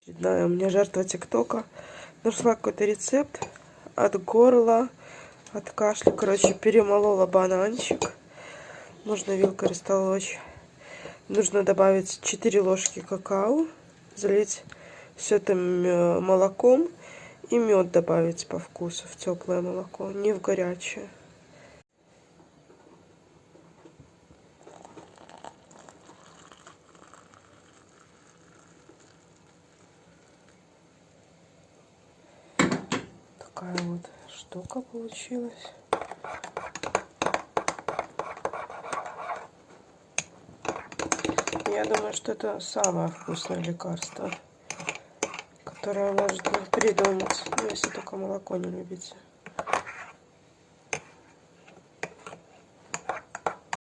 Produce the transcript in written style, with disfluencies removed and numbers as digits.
Да, у меня жертва ТикТока. Нашла какой-то рецепт от горла, от кашля. Короче, перемолола бананчик. Можно вилкой растолочь. Нужно добавить 4 ложки какао. Залить все это молоком. И мед добавить по вкусу в теплое молоко, не в горячее. Такая вот штука получилась. Я думаю, что это самое вкусное лекарство, которое можно придумать, если только молоко не любите.